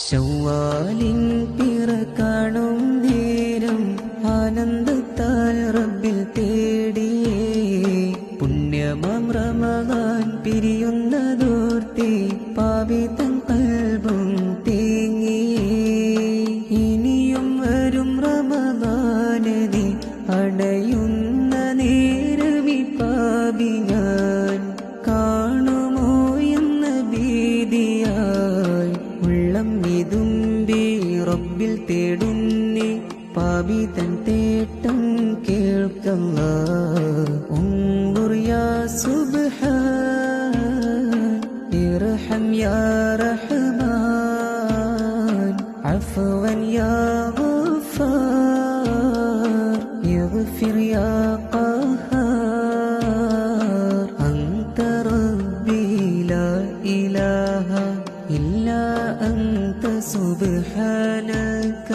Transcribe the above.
ശവ്വാലിൻ പിറ കാണും നേരം ആനന്ദത്താൽ റബ്ബിൽ തേടിയേ പുണ്യമാം റമദാൻ പിരിയുന്നതോർത്തി പാപി തൻ ഖൽബും തേങ്ങിയേ. ഇനിയും വരും റമദാനതി അടയുന്ന നേരമി പാപി ഞാൻ കാണുമോ എന്ന ഭീതിയായി ഉള്ളം ഇതുമ്പി റബ്ബിൽ തേടുന്നി പാപി തൻ തേട്ടം കേൾക്കല്ലാഹ്. ഉൻദുർ യാ സുബ്ഹാൻ ഇർഹം യാ റഹ്മാൻ അഫ്വൻ യാ ഗഫാർ ഇഗ്ഫിർ യാ ഖഹാർ അൻത റബ്ബി ലാ ഇലാഹ ഇല്ലാ അൻത സുബ്ഹാനക